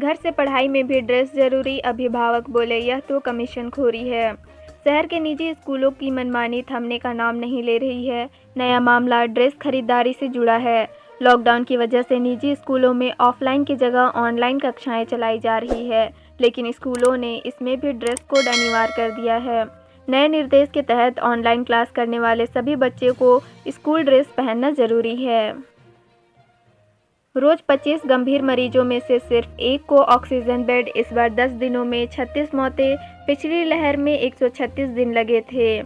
घर से पढ़ाई में भी ड्रेस जरूरी, अभिभावक बोले यह तो कमीशनखोरी है। शहर के निजी स्कूलों की मनमानी थमने का नाम नहीं ले रही है। नया मामला ड्रेस खरीदारी से जुड़ा है। लॉकडाउन की वजह से निजी स्कूलों में ऑफलाइन की जगह ऑनलाइन कक्षाएं चलाई जा रही है, लेकिन स्कूलों ने इसमें भी ड्रेस कोड अनिवार्य कर दिया है। नए निर्देश के तहत ऑनलाइन क्लास करने वाले सभी बच्चों को स्कूल ड्रेस पहनना जरूरी है। रोज 25 गंभीर मरीजों में से सिर्फ एक को ऑक्सीजन बेड। इस बार 10 दिनों में 36 मौतें। पिछली लहर में 136 दिन लगे थे।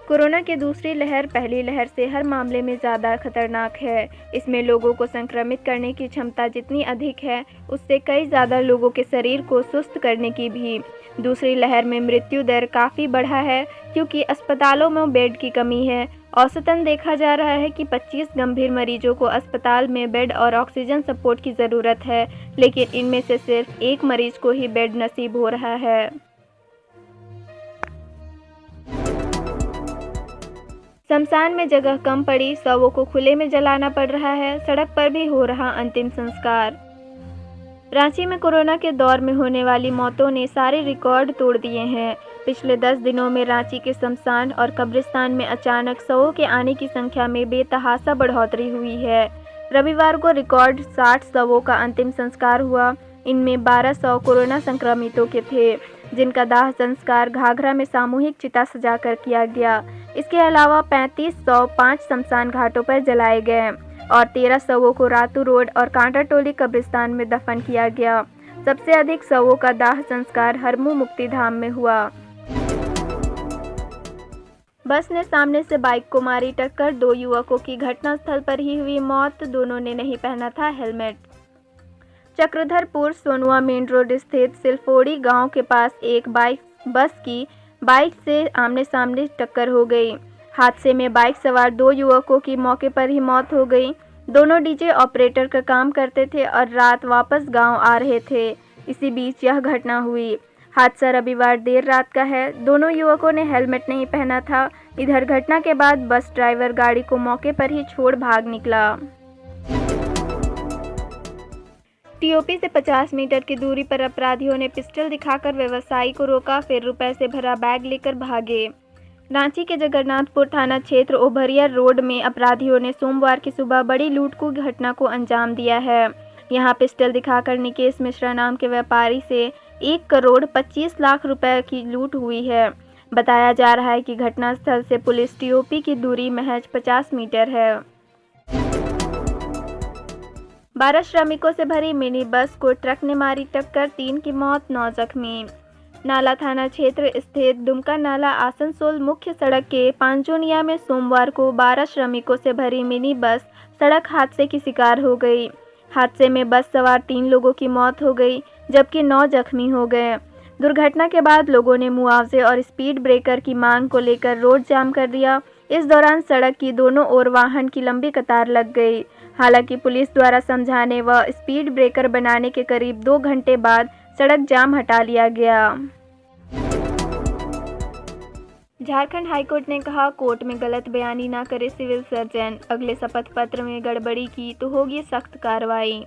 कोरोना की दूसरी लहर पहली लहर से हर मामले में ज़्यादा खतरनाक है। इसमें लोगों को संक्रमित करने की क्षमता जितनी अधिक है, उससे कई ज़्यादा लोगों के शरीर को सुस्त करने की भी। दूसरी लहर में मृत्यु दर काफ़ी बढ़ा है, क्योंकि अस्पतालों में बेड की कमी है। औसतन देखा जा रहा है कि 25 गंभीर मरीजों को अस्पताल में बेड और ऑक्सीजन सपोर्ट की ज़रूरत है, लेकिन इनमें से सिर्फ एक मरीज को ही बेड नसीब हो रहा है। शमशान में जगह कम पड़ी, शवों को खुले में जलाना पड़ रहा है। सड़क पर भी हो रहा अंतिम संस्कार। रांची में कोरोना के दौर में होने वाली मौतों ने सारे रिकॉर्ड तोड़ दिए हैं। पिछले 10 दिनों में रांची के शमशान और कब्रिस्तान में अचानक शवों के आने की संख्या में बेतहाशा बढ़ोतरी हुई है। रविवार को रिकॉर्ड 60 शवों का अंतिम संस्कार हुआ। इनमें 12 शव कोरोना संक्रमितों के थे, जिनका दाह संस्कार घाघरा में सामूहिक चिता सजाकर किया गया। इसके अलावा 35 शव 5 शमशान घाटों पर जलाए गए और 13 शवों को रातू रोड और कांटाटोली कब्रिस्तान में दफन किया गया। सबसे अधिक शवों का दाह संस्कार हरमू मुक्तिधाम में हुआ। बस ने सामने से बाइक को मारी टक्कर, 2 युवकों की घटनास्थल पर ही हुई मौत। दोनों ने नहीं पहना था helmet. Chakradharpur Sonua main road स्थित सिलफोड़ी गांव के पास एक बस की बाइक से आमने सामने टक्कर हो गई। हादसे में बाइक सवार 2 युवकों की मौके पर ही मौत हो गई। दोनों डीजे ऑपरेटर का काम करते थे और रात वापस गांव आ रहे थे। इसी बीच यह घटना हुई। हादसा रविवार देर रात का है। दोनों युवकों ने हेलमेट नहीं पहना था। इधर घटना के बाद बस ड्राइवर गाड़ी को मौके पर ही छोड़ भाग निकला। टीओपी से 50 मीटर की दूरी पर अपराधियों ने पिस्टल दिखाकर व्यवसायी को रोका, फिर रुपए से भरा बैग लेकर भागे। रांची के जगन्नाथपुर थाना क्षेत्र ओभरिया रोड में अपराधियों ने सोमवार की सुबह बड़ी लूट की घटना को अंजाम दिया है। यहां पिस्टल दिखाकर निकेश मिश्रा नाम के व्यापारी से 1 करोड़ 25 लाख रुपए की लूट हुई है। बताया जा रहा है कि घटनास्थल से पुलिस टीओपी की दूरी महज 50 मीटर है। 12 श्रमिकों से भरी मिनी बस को ट्रक ने मारी टक्कर, 3 की मौत, 9 जख्मी। नाला थाना क्षेत्र स्थित दुमका नाला आसनसोल मुख्य सड़क के पांचोनिया में सोमवार को 12 श्रमिकों से भरी मिनी बस सड़क हादसे की शिकार हो गई। हादसे में बस सवार 3 लोगों की मौत हो गई, जबकि 9 जख्मी हो गए। दुर्घटना के बाद लोगों ने मुआवजे और स्पीड ब्रेकर की मांग को लेकर रोड जाम कर दिया। इस दौरान सड़क की दोनों ओर वाहन की लंबी कतार लग गई। हालांकि पुलिस द्वारा समझाने व स्पीड ब्रेकर बनाने के करीब 2 घंटे बाद सड़क जाम हटा लिया गया। झारखंड हाईकोर्ट ने कहा, कोर्ट में गलत बयानी न करे सिविल सर्जन। अगले शपथ पत्र में गड़बड़ी की तो होगी सख्त कार्रवाई।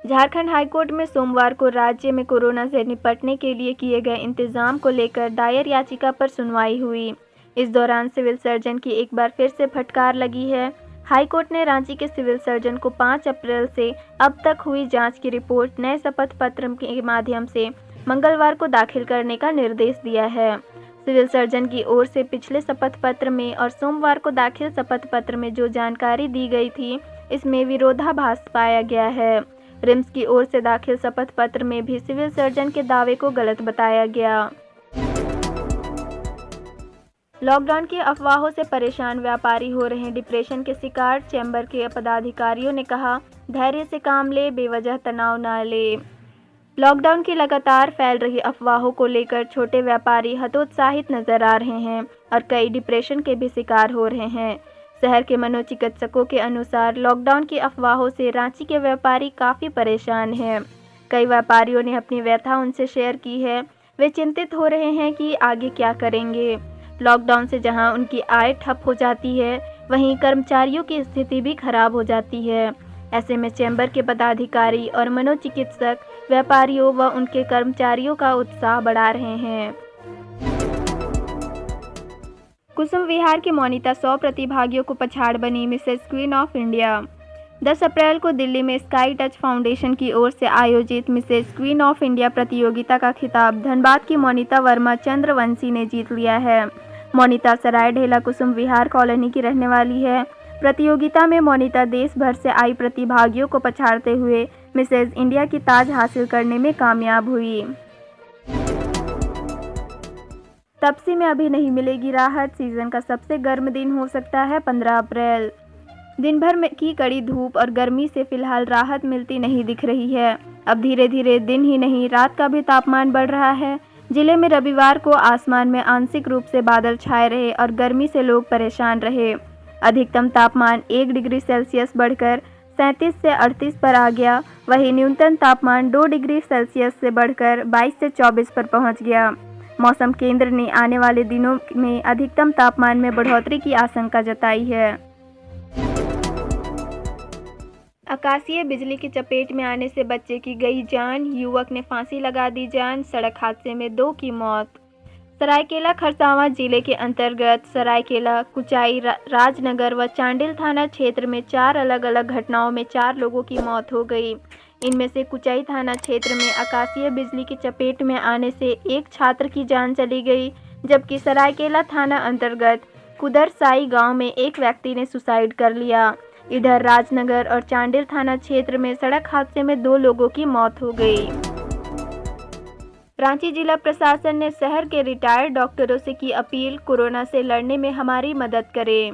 झारखंड हाईकोर्ट में सोमवार को राज्य में कोरोना से निपटने के लिए किए गए इंतजाम को लेकर दायर याचिका पर सुनवाई हुई। इस दौरान सिविल सर्जन की एक बार फिर से फटकार लगी है। हाईकोर्ट ने रांची के सिविल सर्जन को 5 अप्रैल से अब तक हुई जांच की रिपोर्ट नए शपथ पत्र के माध्यम से मंगलवार को दाखिल करने का निर्देश दिया है। सिविल सर्जन की ओर से पिछले शपथ पत्र में और सोमवार को दाखिल शपथ पत्र में जो जानकारी दी गई थी, इसमें विरोधाभास पाया गया है। रिम्स की ओर से दाखिल शपथ पत्र में भी सिविल सर्जन के दावे को गलत बताया गया। लॉकडाउन की अफवाहों से परेशान व्यापारी हो रहे हैं डिप्रेशन के शिकार। चैम्बर के पदाधिकारियों ने कहा, धैर्य से काम ले, बेवजह तनाव न ले। लॉकडाउन की लगातार फैल रही अफवाहों को लेकर छोटे व्यापारी हतोत्साहित नजर आ रहे हैं और कई डिप्रेशन के भी शिकार हो रहे हैं। शहर के मनोचिकित्सकों के अनुसार लॉकडाउन की अफवाहों से रांची के व्यापारी काफ़ी परेशान हैं। कई व्यापारियों ने अपनी व्यथा उनसे शेयर की है। वे चिंतित हो रहे हैं कि आगे क्या करेंगे। लॉकडाउन से जहां उनकी आय ठप हो जाती है, वहीं कर्मचारियों की स्थिति भी खराब हो जाती है। ऐसे में चैम्बर के पदाधिकारी और मनोचिकित्सक व्यापारियों व उनके कर्मचारियों का उत्साह बढ़ा रहे हैं। कुसुम विहार की मोनिता 100 प्रतिभागियों को पछाड़ बनी मिसेज क्वीन ऑफ इंडिया। 10 अप्रैल को दिल्ली में स्काई टच फाउंडेशन की ओर से आयोजित मिसेज क्वीन ऑफ इंडिया प्रतियोगिता का खिताब धनबाद की मोनिता वर्मा चंद्रवंशी ने जीत लिया है। मोनिता सराय ढेला कुसुम विहार कॉलोनी की रहने वाली है। प्रतियोगिता में मोनिता देश भर से आई प्रतिभागियों को पछाड़ते हुए मिसेज इंडिया की ताज हासिल करने में कामयाब हुई। तपसी में अभी नहीं मिलेगी राहत, सीजन का सबसे गर्म दिन हो सकता है 15 अप्रैल। दिन भर में की कड़ी धूप और गर्मी से फिलहाल राहत मिलती नहीं दिख रही है। अब धीरे धीरे दिन ही नहीं रात का भी तापमान बढ़ रहा है। जिले में रविवार को आसमान में आंशिक रूप से बादल छाए रहे और गर्मी से लोग परेशान रहे। अधिकतम तापमान 1 डिग्री सेल्सियस बढ़कर 37 से 38 पर आ गया। वहीं न्यूनतम तापमान 2 डिग्री सेल्सियस से बढ़कर 22 से 24 पर पहुंच गया। मौसम केंद्र ने आने वाले दिनों में अधिकतम तापमान में बढ़ोतरी की आशंका जताई है। आकाशीय बिजली की चपेट में आने से बच्चे की गई जान, युवक ने फांसी लगा दी जान। सड़क हादसे में 2 की मौत। सरायकेला खरसावां जिले के अंतर्गत सरायकेला, कुचाई, राजनगर व चांडिल थाना क्षेत्र में 4 अलग अलग घटनाओं में 4 लोगों की मौत हो गई। इनमें से कुचाई थाना क्षेत्र में आकाशीय बिजली की चपेट में आने से एक छात्र की जान चली गई, जबकि सरायकेला थाना अंतर्गत कुदरसाई गांव में एक व्यक्ति ने सुसाइड कर लिया। इधर राजनगर और चांडिल थाना क्षेत्र में सड़क हादसे में 2 लोगों की मौत हो गई। रांची जिला प्रशासन ने शहर के रिटायर्ड डॉक्टरों से की अपील, कोरोना से लड़ने में हमारी मदद करें।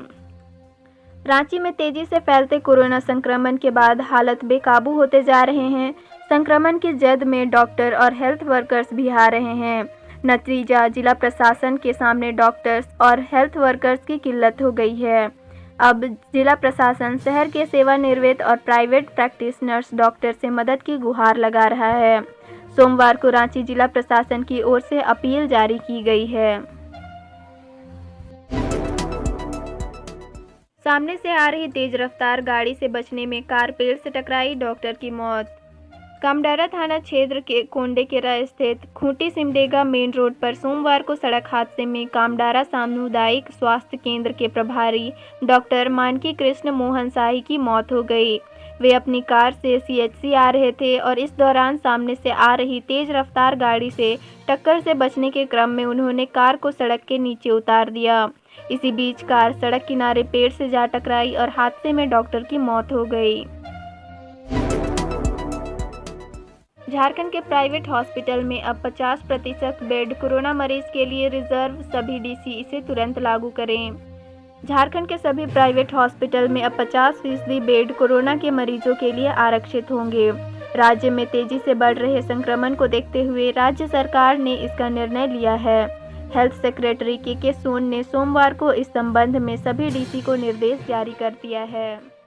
रांची में तेजी से फैलते कोरोना संक्रमण के बाद हालात बेकाबू होते जा रहे हैं। संक्रमण की जद में डॉक्टर और हेल्थ वर्कर्स भी आ रहे हैं। नतीजा जिला प्रशासन के सामने डॉक्टर्स और हेल्थ वर्कर्स की किल्लत हो गई है। अब जिला प्रशासन शहर के सेवानिवृत्त और प्राइवेट प्रैक्टिशनर्स डॉक्टर से मदद की गुहार लगा रहा है। सोमवार को रांची जिला प्रशासन की ओर से अपील जारी की गई है। सामने से आ रही तेज रफ्तार गाड़ी से बचने में कार पेड़ से टकराई, डॉक्टर की मौत। कामडारा थाना क्षेत्र के कोंडेकेरा स्थित खूंटी सिमडेगा मेन रोड पर सोमवार को सड़क हादसे में कामडारा सामुदायिक स्वास्थ्य केंद्र के प्रभारी डॉक्टर मानकी कृष्ण मोहन शाही की मौत हो गई। वे अपनी कार से CHC आ रहे थे और इस दौरान सामने से आ रही तेज रफ्तार गाड़ी से टक्कर से बचने के क्रम में उन्होंने कार को सड़क के नीचे उतार दिया। इसी बीच कार सड़क किनारे पेड़ से जा टकराई और हादसे में डॉक्टर की मौत हो गई। झारखंड के प्राइवेट हॉस्पिटल में अब 50% बेड कोरोना मरीज के लिए रिजर्व, सभी DC इसे तुरंत लागू करें। झारखंड के सभी प्राइवेट हॉस्पिटल में अब 50% बेड कोरोना के मरीजों के लिए आरक्षित होंगे। राज्य में तेजी से बढ़ रहे संक्रमण को देखते हुए राज्य सरकार ने इसका निर्णय लिया है। हेल्थ सेक्रेटरी के सोन ने सोमवार को इस संबंध में सभी DC को निर्देश जारी कर दिया है।